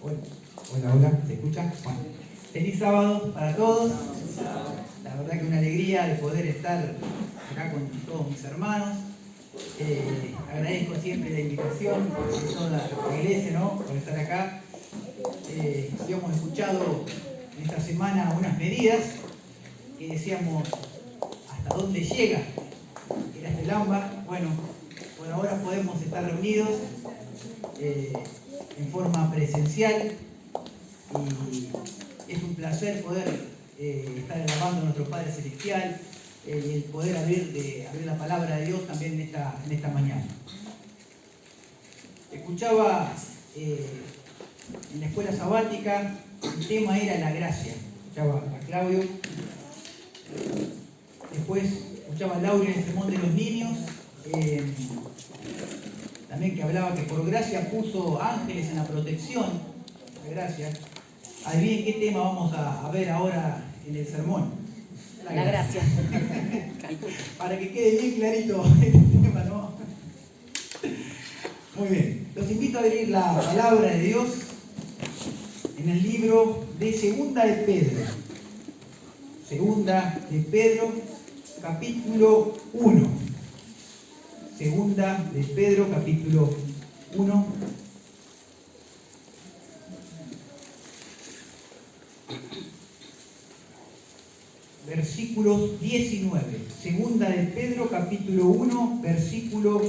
Hola, hola, hola, ¿se escucha? Bueno, feliz sábado para todos. La verdad que una alegría de poder estar acá con todos mis hermanos. Agradezco siempre la invitación de toda la iglesia, ¿no?, por estar acá. Habíamos escuchado en esta semana unas medidas que decíamos hasta dónde llega el AMBA. Bueno, por ahora podemos estar reunidos en forma presencial y es un placer poder estar alabando a nuestro Padre Celestial y el poder abrir la palabra de Dios también en esta mañana. Escuchaba en la escuela sabática, el tema era la gracia. Escuchaba a Claudio, después escuchaba a Laura en el sermón de los niños, también que hablaba que por gracia puso ángeles en la protección, la gracia. Adivinen qué tema vamos a ver ahora en el sermón. La gracia. Para que quede bien clarito este tema, ¿no? Muy bien. Los invito a abrir la palabra de Dios en el libro de Segunda de Pedro. Segunda de Pedro, capítulo 1. Segunda de Pedro, capítulo 1. Versículos 19. Segunda de Pedro, capítulo 1, versículo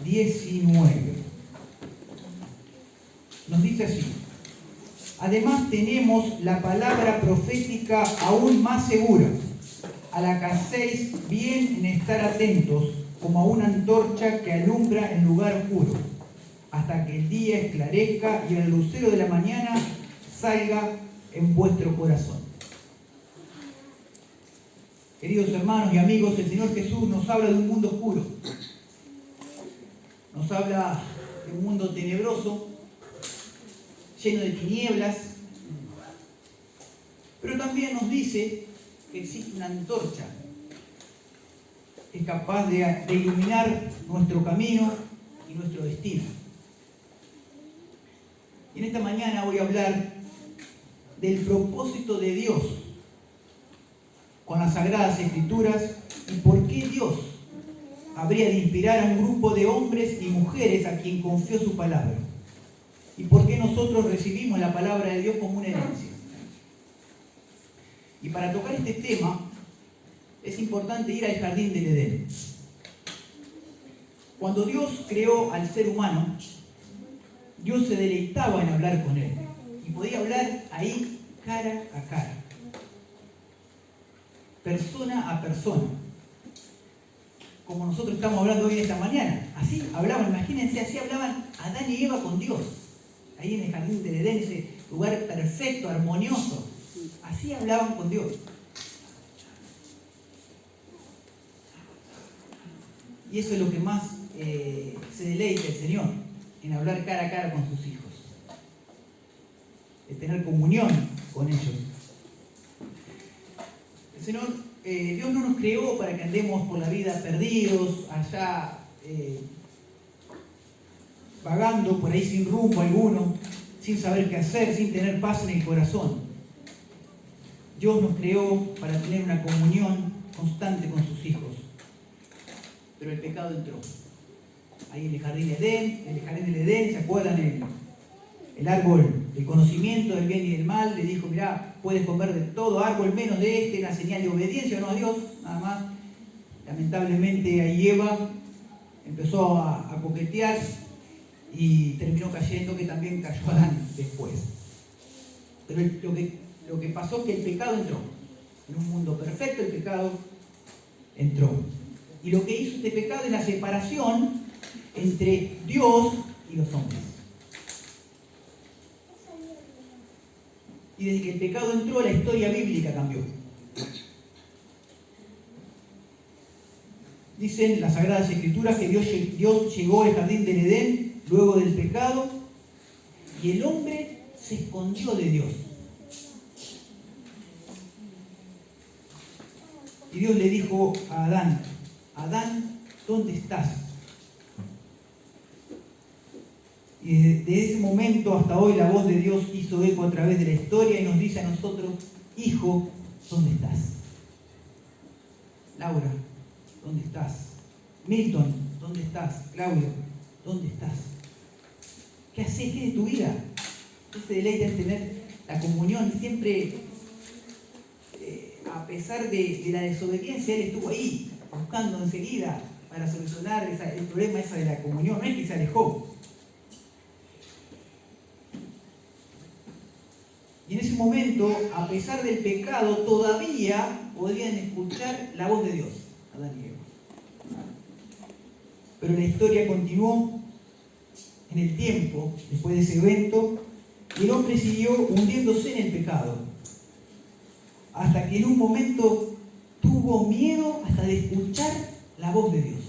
19. Nos dice así: además tenemos la palabra profética aún más segura, a la que hacéis bien en estar atentos, como a una antorcha que alumbra en lugar oscuro, hasta que el día esclarezca y el lucero de la mañana salga en vuestro corazón. Queridos hermanos y amigos, el Señor Jesús nos habla de un mundo oscuro. Nos habla de un mundo tenebroso, lleno de tinieblas, pero también nos dice que existe una antorcha que es capaz de iluminar nuestro camino y nuestro destino. Y en esta mañana voy a hablar del propósito de Dios con las Sagradas Escrituras y por qué Dios habría de inspirar a un grupo de hombres y mujeres a quien confió su palabra. Y por qué nosotros recibimos la palabra de Dios como una herencia. Y para tocar este tema es importante ir al jardín del Edén. Cuando Dios creó al ser humano, Dios se deleitaba en hablar con él. Y podía hablar ahí cara a cara, persona a persona, como nosotros estamos hablando hoy en esta mañana. Así hablaban, imagínense, así hablaban Adán y Eva con Dios, ahí en el jardín del Edén, ese lugar perfecto, armonioso. Así hablaban con Dios. Y eso es lo que más se deleita el Señor, en hablar cara a cara con sus hijos, de tener comunión con ellos. El Señor, Dios no nos creó para que andemos por la vida perdidos, allá vagando por ahí sin rumbo alguno, sin saber qué hacer, sin tener paz en el corazón. Dios nos creó para tener una comunión constante con sus hijos. Pero el pecado entró. Ahí en el jardín del Edén, ¿se acuerdan? El árbol del conocimiento del bien y del mal, le dijo: mirá, puedes comer de todo árbol menos de este, una señal de obediencia, no a Dios, nada más. Lamentablemente ahí Eva empezó a coquetear y terminó cayendo, que también cayó Adán después. Pero lo que pasó es que el pecado entró. En un mundo perfecto el pecado entró. Y lo que hizo este pecado es la separación entre Dios y los hombres. Y desde que el pecado entró, la historia bíblica cambió. Dicen las Sagradas Escrituras que Dios llegó al jardín del Edén luego del pecado y el hombre se escondió de Dios. Y Dios le dijo a Adán: Adán, ¿dónde estás? Y desde ese momento hasta hoy la voz de Dios hizo eco a través de la historia y nos dice a nosotros: hijo, ¿dónde estás? Laura, ¿dónde estás? Milton, ¿dónde estás? Claudio, ¿dónde estás? ¿Qué haces? ¿Qué es de tu vida? ¿Qué se deleita en tener la comunión? Siempre, a pesar de la desobediencia, Él estuvo ahí, buscando enseguida para solucionar el problema ese de la comunión. No es que se alejó. Y en ese momento, a pesar del pecado, todavía podían escuchar la voz de Dios, Adán y Eva. Pero la historia continuó en el tiempo, después de ese evento, y el hombre siguió hundiéndose en el pecado, hasta que en un momento tuvo miedo hasta de escuchar la voz de Dios.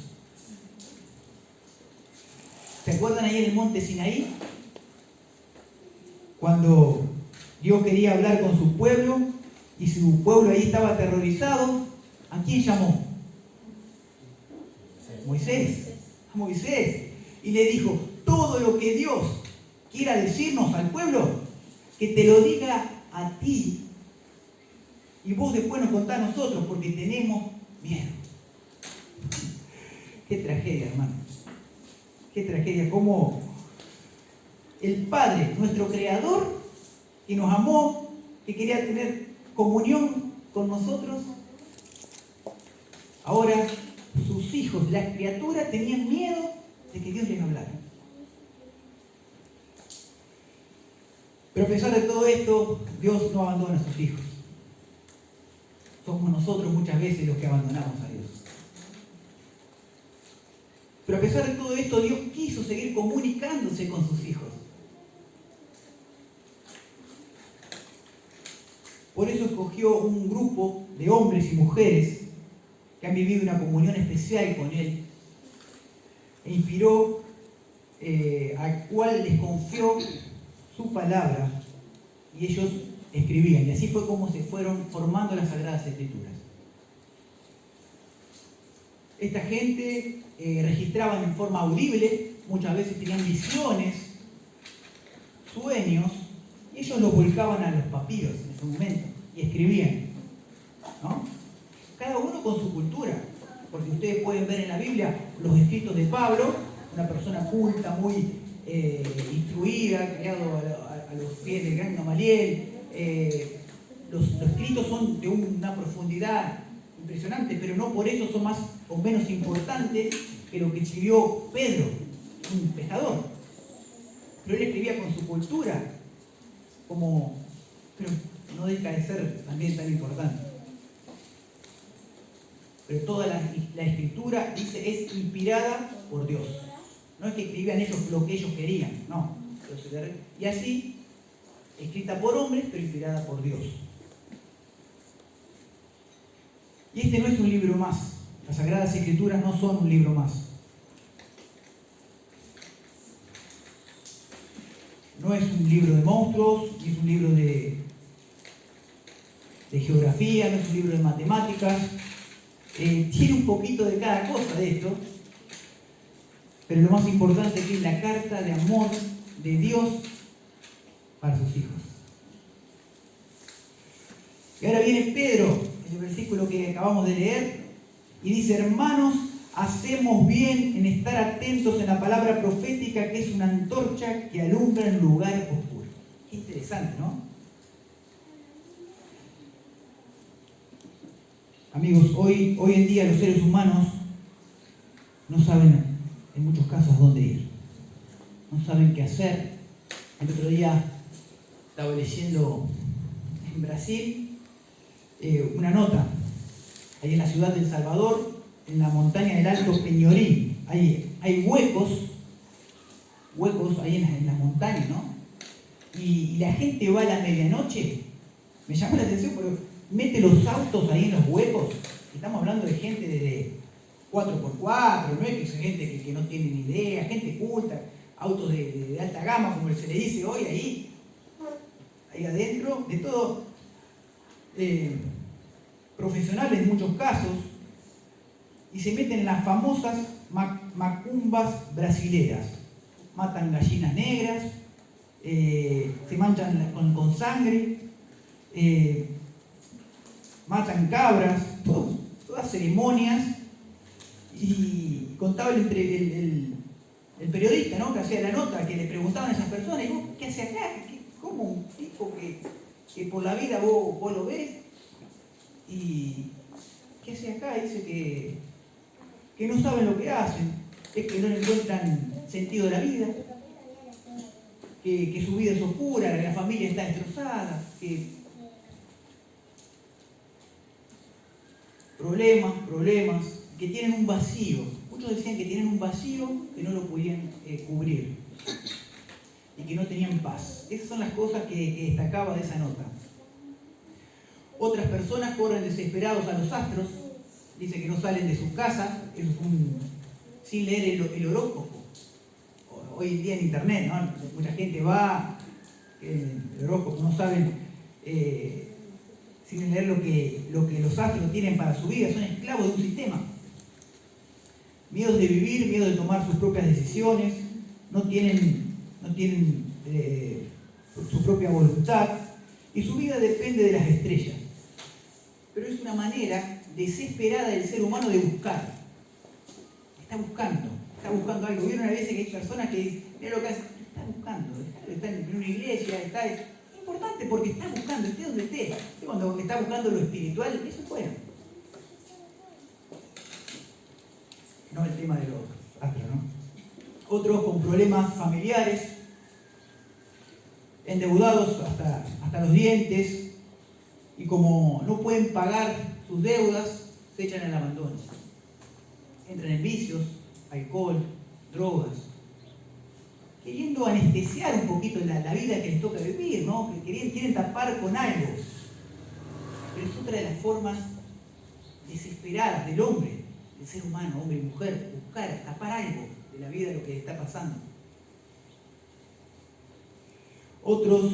¿Se acuerdan ahí en el monte Sinaí? Cuando Dios quería hablar con su pueblo y su pueblo ahí estaba aterrorizado, ¿a quién llamó? Moisés. A Moisés. Y le dijo: todo lo que Dios quiera decirnos al pueblo, que te lo diga a ti. Y vos después nos contás a nosotros, porque tenemos miedo. Qué tragedia, hermano. Qué tragedia. Como el Padre, nuestro Creador, que nos amó, que quería tener comunión con nosotros, ahora sus hijos, las criaturas, tenían miedo de que Dios les hablara. Pero a pesar de todo esto, Dios no abandona a sus hijos. Somos nosotros muchas veces los que abandonamos a Dios. Pero a pesar de todo esto, Dios quiso seguir comunicándose con sus hijos. Por eso escogió un grupo de hombres y mujeres que han vivido una comunión especial con Él, e inspiró al cual les confió su palabra, y ellos escribían. Y así fue como se fueron formando las Sagradas Escrituras. Esta gente registraban en forma audible, muchas veces tenían visiones, sueños, y ellos los volcaban a los papiros en ese momento y escribían, ¿no? Cada uno con su cultura, porque ustedes pueden ver en la Biblia los escritos de Pablo, una persona culta, muy instruida, criado a los pies del gran Gamaliel. Los escritos son de una profundidad impresionante, pero no por eso son más o menos importantes que lo que escribió Pedro, un pescador. Pero él escribía con su cultura, pero no deja de ser también tan importante. Pero toda la escritura, dice, es inspirada por Dios. No es que escribían ellos lo que ellos querían, no. Y así, escrita por hombres, pero inspirada por Dios. Y este no es un libro más. Las Sagradas Escrituras no son un libro más. No es un libro de monstruos, ni es un libro de geografía, no es un libro de matemáticas. Tiene un poquito de cada cosa de esto, pero lo más importante es que es la carta de amor de Dios para sus hijos. Y ahora viene Pedro, en el versículo que acabamos de leer, y dice: hermanos, hacemos bien en estar atentos en la palabra profética, que es una antorcha que alumbra en lugares oscuros. Qué interesante, ¿no? Amigos, hoy en día los seres humanos no saben en muchos casos dónde ir. No saben qué hacer. El otro día estaba leyendo en Brasil una nota, ahí en la ciudad de El Salvador, en la montaña del Alto Peñorín. Hay huecos ahí en las montañas, ¿no? Y la gente va a la medianoche. Me llama la atención porque mete los autos ahí en los huecos. Estamos hablando de gente de 4x4, no es que sea gente que no tiene ni idea, gente culta, autos de alta gama, como se le dice hoy, ahí adentro, de todo, profesionales en muchos casos, y se meten en las famosas macumbas brasileras. matan gallinas negras, se manchan con sangre, matan cabras, todas ceremonias. Y contaba el periodista, ¿no?, que hacía la nota, que le preguntaban a esas personas: ¿y vos qué hace acá? ¿Cómo un tipo que por la vida vos lo ves? ¿Y qué hace acá? Dice que no saben lo que hacen, es que no le encuentran sentido de la vida, que su vida es oscura, que la familia está destrozada, que problemas, que tienen un vacío. Muchos decían que tienen un vacío que no lo podían cubrir y que no tenían paz. Esas son las cosas que destacaba de esa nota. Otras personas corren desesperados a los astros, dice que no salen de sus casas, eso es sin leer el horóscopo. Hoy en día en internet, ¿no?, mucha gente va, el horóscopo, no saben, sin leer lo que los astros tienen para su vida, son esclavos de un sistema. Miedos de vivir, miedo de tomar sus propias decisiones, no tienen su propia voluntad, y su vida depende de las estrellas. Pero es una manera desesperada del ser humano de buscar. Está buscando algo. Vieron a veces que hay personas que dicen: mira lo que hace, está buscando, está en una iglesia, es importante porque está buscando, esté donde esté. Cuando está buscando lo espiritual, eso es bueno. No el tema de los astros, ¿no? Otros con problemas familiares, endeudados hasta los dientes, y como no pueden pagar sus deudas, se echan al abandono. Entran en vicios, alcohol, drogas, queriendo anestesiar un poquito la vida que les toca vivir, ¿no? Que quieren tapar con algo. Pero es otra de las formas desesperadas del hombre, del ser humano, hombre y mujer, buscar, tapar algo de la vida de lo que les está pasando. Otros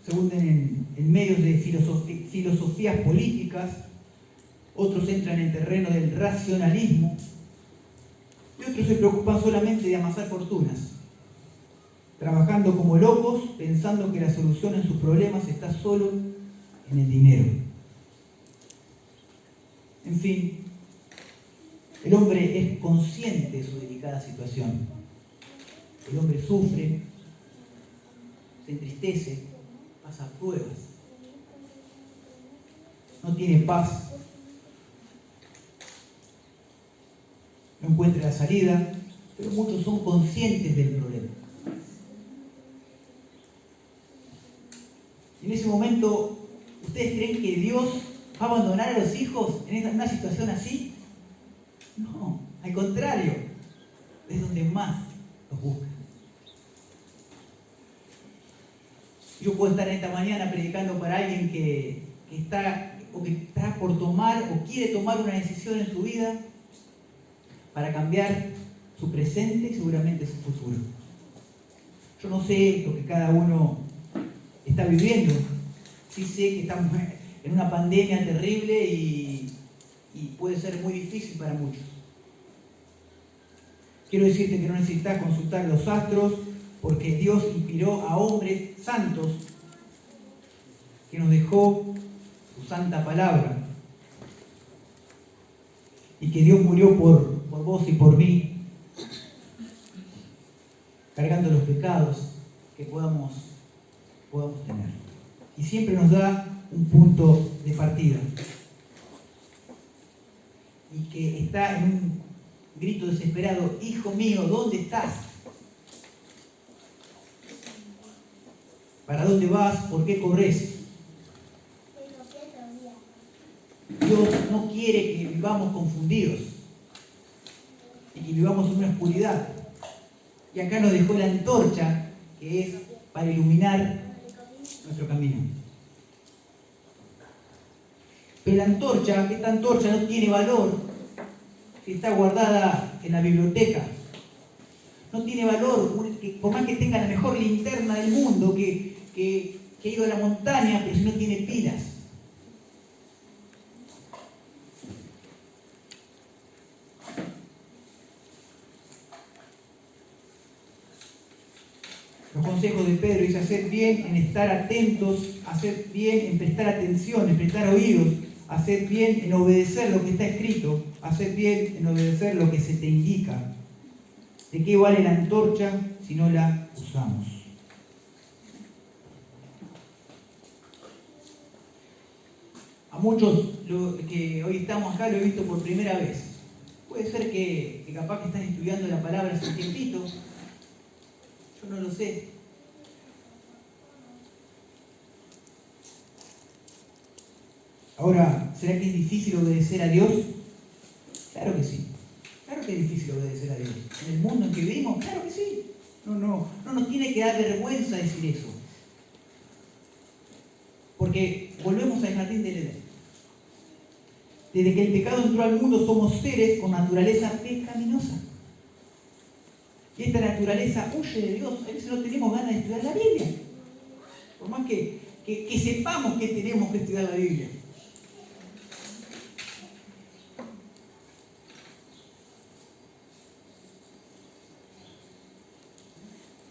se hunden en medios de filosofías políticas, otros entran en terreno del racionalismo, y otros se preocupan solamente de amasar fortunas, trabajando como locos, pensando que la solución en sus problemas está solo en el dinero. En fin, el hombre es consciente de su delicada situación. El hombre sufre, se entristece, pasa pruebas, no tiene paz, no encuentra la salida, pero muchos son conscientes del problema. Y en ese momento, ¿ustedes creen que Dios va a abandonar a los hijos en una situación así? No, al contrario, es donde más los busca. Yo puedo estar esta mañana predicando para alguien que está por tomar o quiere tomar una decisión en su vida para cambiar su presente y seguramente su futuro. Yo no sé lo que cada uno está viviendo. Sí sé que estamos en una pandemia terrible y puede ser muy difícil para muchos. Quiero decirte que no necesitas consultar los astros, porque Dios inspiró a hombres santos que nos dejó su santa palabra, y que Dios murió por vos y por mí, cargando los pecados que podamos tener. Y siempre nos da un punto de partida, y que está en un grito desesperado: hijo mío, ¿dónde estás? ¿Para dónde vas? ¿Por qué corres? Dios no quiere que vivamos confundidos y que vivamos en una oscuridad. Y acá nos dejó la antorcha, que es para iluminar nuestro camino. Pero esta antorcha no tiene valor si está guardada en la biblioteca. No tiene valor, por más que tenga la mejor linterna del mundo, que ha ido a la montaña, pero si no tiene pilas. Los consejos de Pedro dice: hacer bien en estar atentos, hacer bien en prestar atención, en prestar oídos, hacer bien en obedecer lo que está escrito, hacer bien en obedecer lo que se te indica. ¿De qué vale la antorcha si no la usamos? A muchos que hoy estamos acá lo he visto por primera vez. Puede ser que capaz que están estudiando la palabra hace un tiempito. Yo no lo sé. Ahora, ¿será que es difícil obedecer a Dios? Claro que sí. Claro que es difícil obedecer a Dios. En el mundo en que vivimos, claro que sí. No nos tiene que dar vergüenza decir eso. Porque volvemos al jardín del Edén. Desde que el pecado entró al mundo somos seres con naturaleza pecaminosa. Y esta naturaleza huye de Dios. A veces no tenemos ganas de estudiar la Biblia. Por más que sepamos que tenemos que estudiar la Biblia.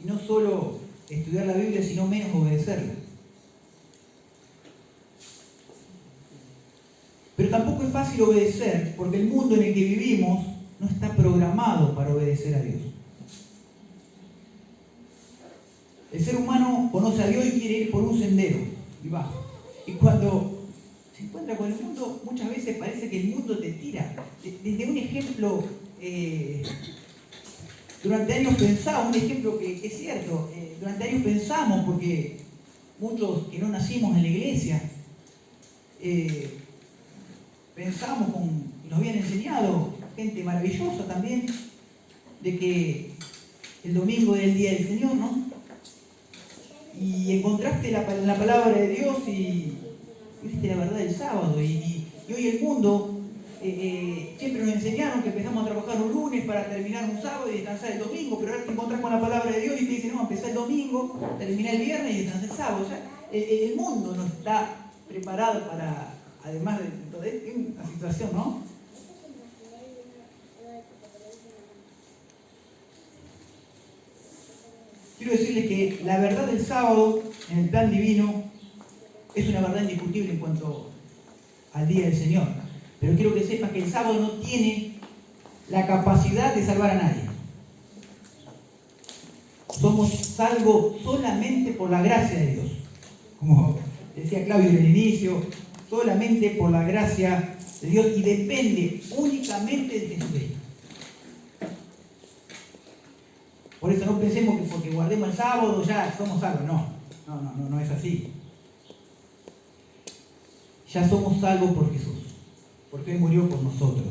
Y no solo estudiar la Biblia, sino menos obedecerla. Pero tampoco es fácil obedecer, porque el mundo en el que vivimos no está programado para obedecer a Dios. El ser humano conoce a Dios y quiere ir por un sendero, y va. Y cuando se encuentra con el mundo, muchas veces parece que el mundo te tira. Desde un ejemplo, durante años pensaba, un ejemplo que es cierto, durante años pensamos, porque muchos que no nacimos en la iglesia, pensamos, nos habían enseñado, gente maravillosa también, de que el domingo era el día del Señor, ¿no? Y encontraste la palabra de Dios y viste la verdad del sábado. Y hoy el mundo, siempre nos enseñaron que empezamos a trabajar un lunes para terminar un sábado y descansar el domingo, pero ahora te encontrás con la palabra de Dios y te dicen: no, empezar el domingo, terminar el viernes y descansar el sábado. O sea, el mundo no está preparado para, además de todo esto, una situación, ¿no? Quiero decirles que la verdad del sábado en el plan divino es una verdad indiscutible en cuanto al día del Señor. Pero quiero que sepas que el sábado no tiene la capacidad de salvar a nadie. Somos salvos solamente por la gracia de Dios. Como decía Claudio en el inicio, solamente por la gracia de Dios, y depende únicamente de Jesucristo. Por eso no pensemos que porque guardemos el sábado ya somos salvos. No es así. Ya somos salvos por Jesús, porque Él murió por nosotros.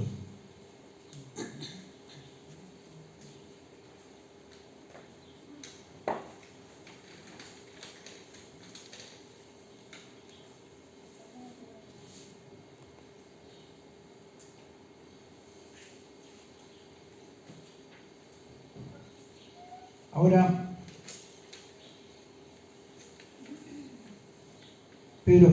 Ahora, Pedro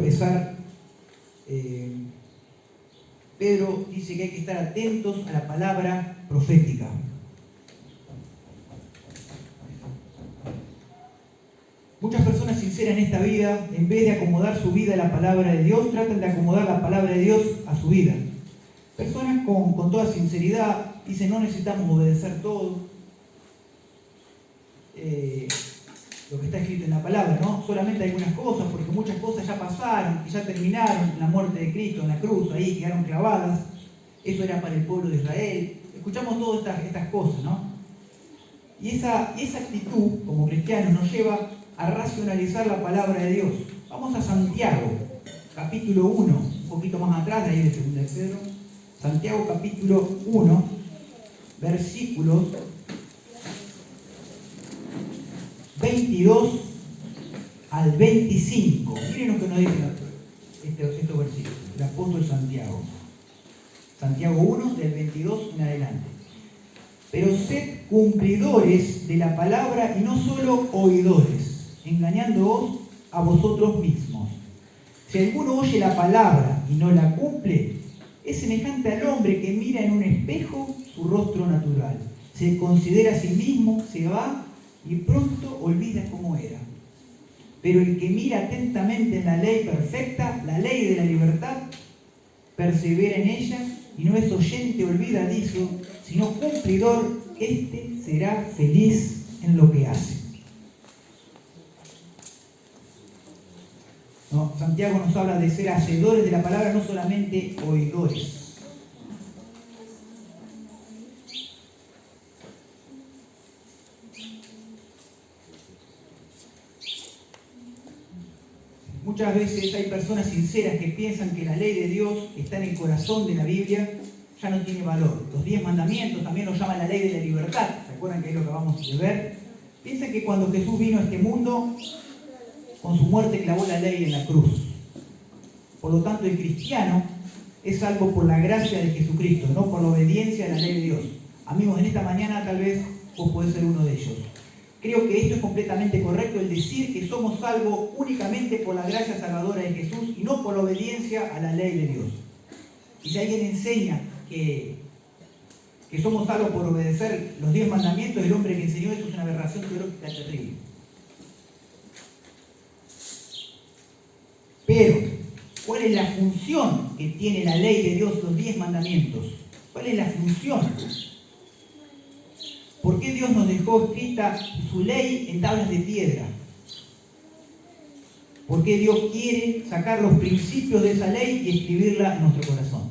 dice que hay que estar atentos a la palabra profética. Muchas personas sinceras en esta vida, en vez de acomodar su vida a la palabra de Dios, tratan de acomodar la palabra de Dios a su vida. Personas con toda sinceridad dicen: no necesitamos obedecer todo. Lo que está escrito en la palabra, ¿no? Solamente algunas cosas, porque muchas cosas ya pasaron y ya terminaron en la muerte de Cristo en la cruz, ahí quedaron clavadas. Eso era para el pueblo de Israel. Escuchamos todas estas cosas, ¿no? Y esa actitud, como cristianos, nos lleva a racionalizar la palabra de Dios. Vamos a Santiago, capítulo 1, un poquito más atrás, de ahí de 2 de Pedro. Santiago, capítulo 1, versículos 22 al 25. Miren lo que nos dicen estos versículos. El apóstol Santiago. Santiago 1, del 22 en adelante. Pero sed cumplidores de la palabra y no solo oidores, engañándoos a vosotros mismos. Si alguno oye la palabra y no la cumple, es semejante al hombre que mira en un espejo su rostro natural. Se considera a sí mismo, se va y pronto olvida cómo era. Pero el que mira atentamente en la ley perfecta, la ley de la libertad, persevera en ella y no es oyente olvidadizo, sino cumplidor, este será feliz en lo que hace. No, Santiago nos habla de ser hacedores de la palabra, no solamente oidores. Muchas veces hay personas sinceras que piensan que la ley de Dios está en el corazón de la Biblia, ya no tiene valor. Los 10 mandamientos también los llaman la ley de la libertad. ¿Se acuerdan que es lo que acabamos de ver? Piensan que cuando Jesús vino a este mundo, con su muerte clavó la ley en la cruz. Por lo tanto, el cristiano es salvo por la gracia de Jesucristo, no por la obediencia a la ley de Dios. Amigos, en esta mañana tal vez vos podés ser uno de ellos. Creo que esto es completamente correcto, el decir que somos salvos únicamente por la gracia salvadora de Jesús y no por la obediencia a la ley de Dios. Y si alguien enseña que somos salvos por obedecer los 10 mandamientos, el hombre que enseñó eso es una aberración teológica terrible. Pero, ¿cuál es la función que tiene la ley de Dios, los 10 mandamientos? ¿Cuál es la función? ¿Por qué Dios nos dejó escrita su ley en tablas de piedra? ¿Por qué Dios quiere sacar los principios de esa ley y escribirla en nuestro corazón?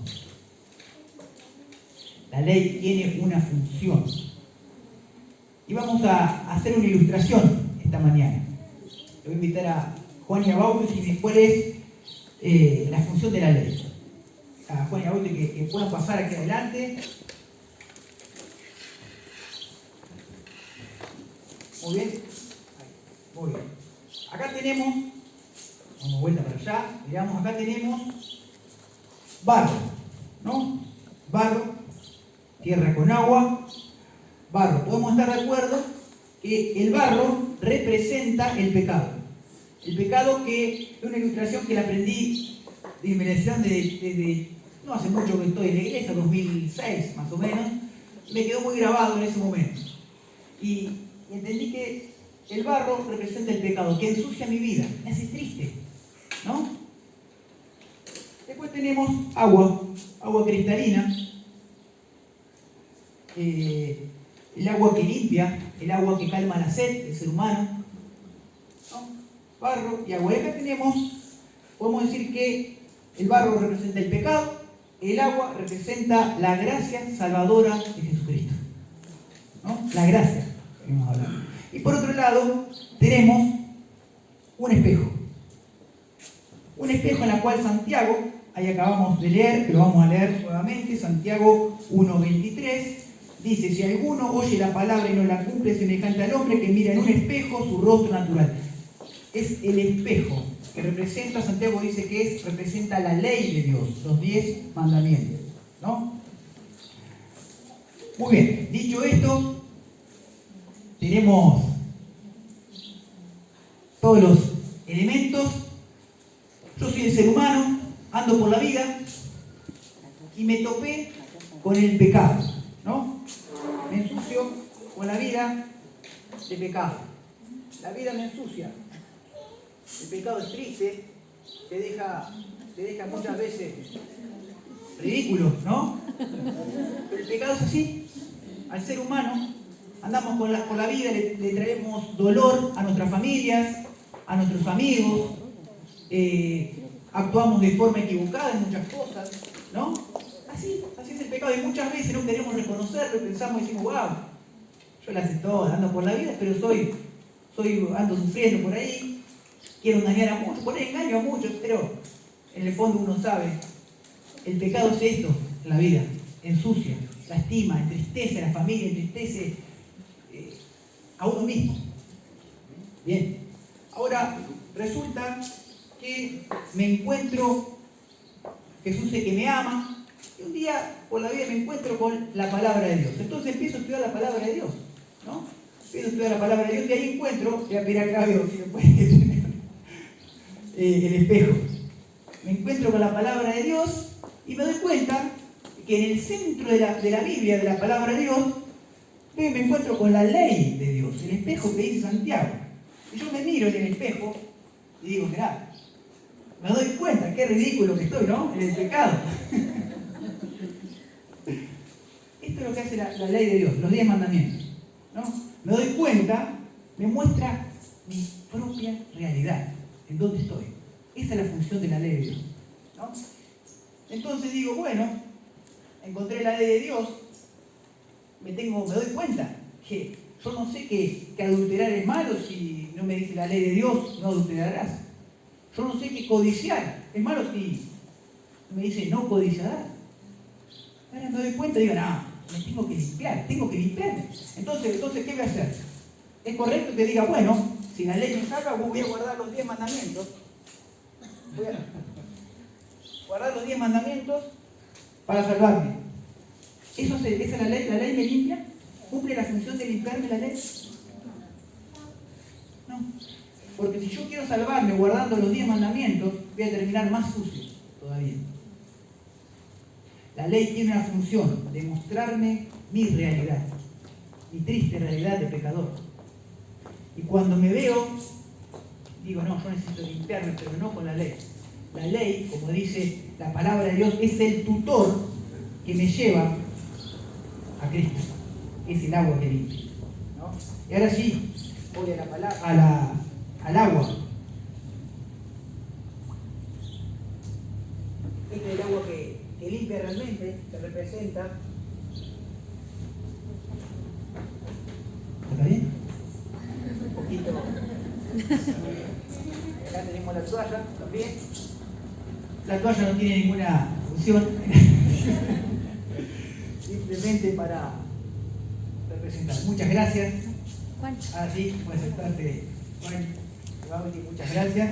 La ley tiene una función. Y vamos a hacer una ilustración esta mañana. Le voy a invitar a Juan y a Bauti y cuál es la función de la ley. A Juan y a Bauti que puedan pasar aquí adelante. Muy bien. Muy bien. Acá tenemos, damos vuelta para allá, miramos, acá tenemos barro, ¿no? Barro, tierra con agua, barro. Podemos estar de acuerdo que el barro representa el pecado. El pecado que es una ilustración que la aprendí de inmersión desde no hace mucho que estoy en la iglesia, 2006 más o menos, me quedó muy grabado en ese momento. Y entendí que el barro representa el pecado, que ensucia mi vida, me hace triste, ¿no? Después tenemos agua cristalina, el agua que limpia, el agua que calma la sed del ser humano, ¿no? Barro y agua. Y acá podemos decir que el barro representa el pecado, el agua representa la gracia salvadora de Jesucristo, ¿no? La gracia. Y por otro lado, tenemos un espejo. Un espejo en la cual Santiago, ahí acabamos de leer, pero vamos a leer nuevamente, Santiago 1:23, dice: si alguno oye la palabra y no la cumple, semejante al hombre que mira en un espejo su rostro natural. Es el espejo que representa, Santiago dice que representa la ley de Dios, los 10 mandamientos, ¿no? Muy bien, dicho esto, tenemos todos los elementos. Yo soy el ser humano, ando por la vida y me topé con el pecado, ¿no? Me ensucio con la vida de pecado. La vida me ensucia. El pecado es triste, te deja muchas veces ridículo, ¿no? Pero el pecado es así. Al ser humano andamos por la vida, le traemos dolor a nuestras familias, a nuestros amigos, actuamos de forma equivocada en muchas cosas, ¿no? Así es el pecado, y muchas veces no queremos reconocerlo, pensamos y decimos: wow, yo la sé toda, ando por la vida, pero ando sufriendo por ahí, quiero engañar a muchos, por ahí engaño a muchos, pero en el fondo uno sabe, el pecado es esto en la vida, ensucia, lastima, entristece a la familia, entristece a uno mismo. Bien, ahora resulta que me encuentro, Jesús dice que me ama, y un día por la vida me encuentro con la palabra de Dios. Entonces empiezo a estudiar la palabra de Dios, ¿no? Empiezo a estudiar la palabra de Dios y ahí encuentro, voy a pedir acá, veo si me puede tener el espejo. Me encuentro con la palabra de Dios y me doy cuenta que en el centro de la Biblia, de la palabra de Dios, veo y me encuentro con la ley de Dios, el espejo que dice Santiago. Y yo me miro en el espejo y digo, mirá, me doy cuenta, qué ridículo que estoy, ¿no? En el pecado. Esto es lo que hace la ley de Dios, los 10 mandamientos, ¿no? Me doy cuenta, me muestra mi propia realidad, en dónde estoy. Esa es la función de la ley de Dios, ¿no? Entonces digo, bueno, encontré la ley de Dios, me doy cuenta que yo no sé que adulterar es malo si no me dice la ley de Dios, no adulterarás. Yo no sé que codiciar es malo si me dice no codiciarás. Ahora me doy cuenta y digo, no, me tengo que limpiarme. Entonces, ¿qué voy a hacer? Es correcto que diga, bueno, si la ley me salva, voy a guardar los 10 mandamientos. Voy a guardar los 10 mandamientos para salvarme. ¿Esa es la ley? ¿La ley me limpia? ¿Cumple la función de limpiarme la ley? No. Porque si yo quiero salvarme guardando los 10 mandamientos, voy a terminar más sucio todavía. La ley tiene una función de mostrarme mi realidad, mi triste realidad de pecador. Y cuando me veo, digo, no, yo necesito limpiarme, pero no con la ley. La ley, como dice la palabra de Dios, es el tutor que me lleva a Cristo. Es el agua que limpia, ¿no? Y ahora sí, voy al agua. Este es el agua que limpia realmente, que representa. ¿Está bien? Un poquito. Acá tenemos la toalla también. La toalla no tiene ninguna función. Simplemente para representar. Muchas gracias. Juan. Ahora sí, voy a aceptarte, Juan. Muchas gracias.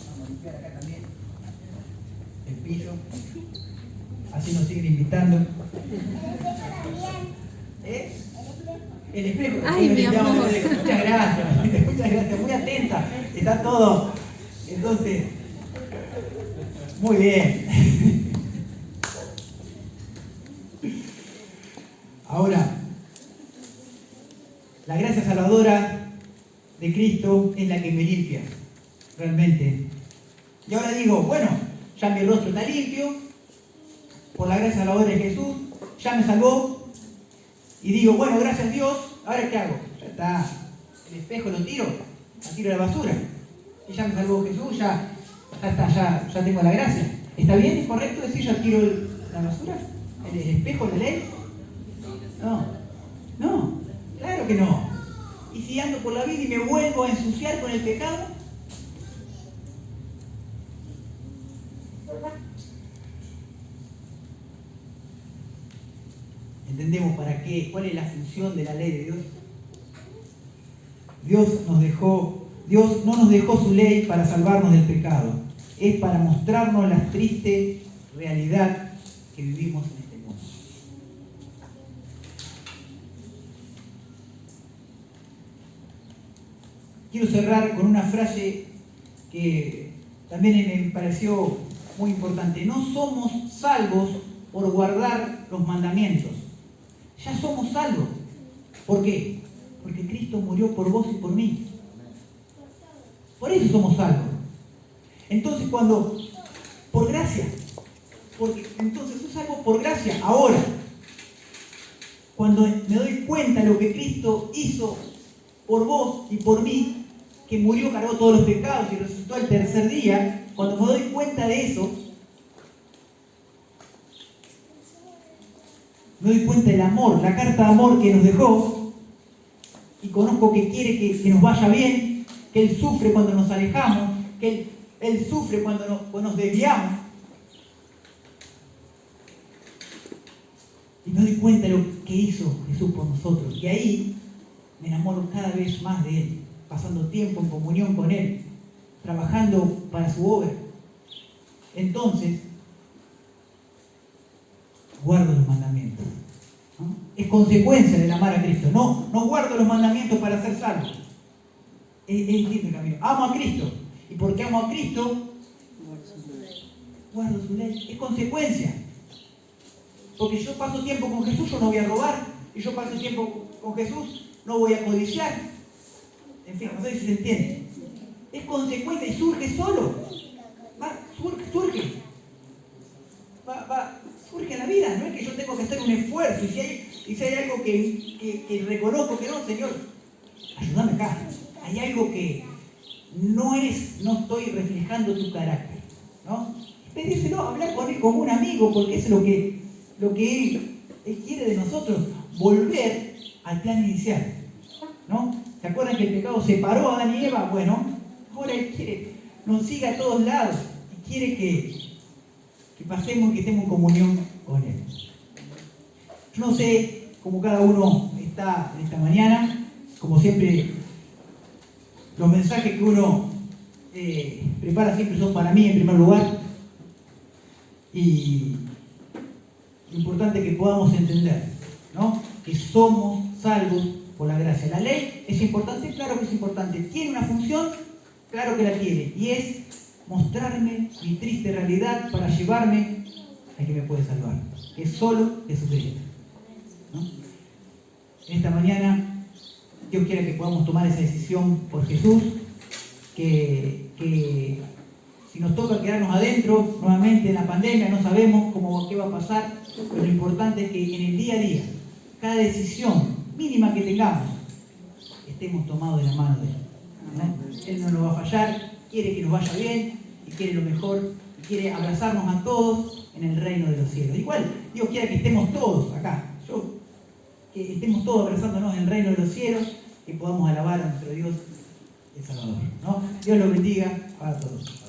Vamos a limpiar acá también el piso. Así nos siguen invitando. ¿Eh? El espejo. Ay, mi amor. Muchas gracias, muy atenta. Está todo. Entonces, muy bien. Ahora, la gracia salvadora de Cristo es la que me limpia, realmente. Y ahora digo, bueno, ya mi rostro está limpio, por la gracia salvadora de Jesús, ya me salvó. Y digo, bueno, gracias a Dios, ¿ahora qué hago? Ya está, el espejo lo tiro a la basura. Y ya me salvó Jesús, ya tengo la gracia. ¿Está bien? ¿Es correcto decir ya tiro la basura? ¿El espejo de ley? No, claro que no. Y si ando por la vida y me vuelvo a ensuciar con el pecado, ¿entendemos para qué? ¿Cuál es la función de la ley de Dios? Dios no nos dejó su ley para salvarnos del pecado, es para mostrarnos la triste realidad que vivimos en este mundo. Quiero cerrar con una frase que también me pareció muy importante. No somos salvos por guardar los mandamientos. Ya somos salvos. ¿Por qué? Porque Cristo murió por vos y por mí. Por eso somos salvos. Entonces por gracia, entonces sos salvo por gracia. Ahora, cuando me doy cuenta de lo que Cristo hizo por vos y por mí, que murió, cargó todos los pecados y resucitó al tercer día, cuando me doy cuenta de eso, me doy cuenta del amor, la carta de amor que nos dejó, y conozco que quiere que nos vaya bien, que Él sufre cuando nos alejamos, que Él sufre cuando nos desviamos. Y me doy cuenta de lo que hizo Jesús por nosotros. Y ahí me enamoro cada vez más de Él, pasando tiempo en comunión con Él, trabajando para su obra. Entonces, guardo los mandamientos, ¿no? Es consecuencia del amar a Cristo. No guardo los mandamientos para ser salvo. Es distinto el camino. Amo a Cristo. Y porque amo a Cristo, guardo su ley. Es consecuencia. Porque yo paso tiempo con Jesús, yo no voy a robar, y yo paso tiempo con Jesús, no voy a codiciar. En fin, no sé si se entiende. Es consecuencia y surge solo. Surge. Surge en la vida. No es que yo tengo que hacer un esfuerzo. Y si hay algo que reconozco que no, Señor, ayúdame acá. Hay algo que no estoy reflejando tu carácter, ¿no? Pedírselo, hablar con él como un amigo, porque es lo que él quiere de nosotros, volver al plan inicial, ¿no? ¿Se acuerdan que el pecado separó a Adán y Eva? Bueno, ahora Él nos sigue a todos lados y quiere que pasemos y que estemos en comunión con Él. Yo no sé cómo cada uno está en esta mañana, como siempre, los mensajes que uno prepara siempre son para mí en primer lugar, y lo importante es que podamos entender, ¿no?, que somos salvos por la gracia. La ley es importante, claro que es importante. ¿Tiene una función? Claro que la tiene, y es mostrarme mi triste realidad para llevarme al que me puede salvar, que es solo Jesucristo, ¿no? En esta mañana Dios quiere que podamos tomar esa decisión por Jesús, que si nos toca quedarnos adentro nuevamente en la pandemia, no sabemos qué va a pasar, pero lo importante es que en el día a día, cada decisión mínima que tengamos, estemos tomados de la mano de Él, ¿no? Él no nos va a fallar, quiere que nos vaya bien y quiere lo mejor, y quiere abrazarnos a todos en el reino de los cielos. Igual Dios quiere que estemos todos acá, que estemos todos abrazándonos en el reino de los cielos, que podamos alabar a nuestro Dios el Salvador, ¿no? Dios los bendiga a todos.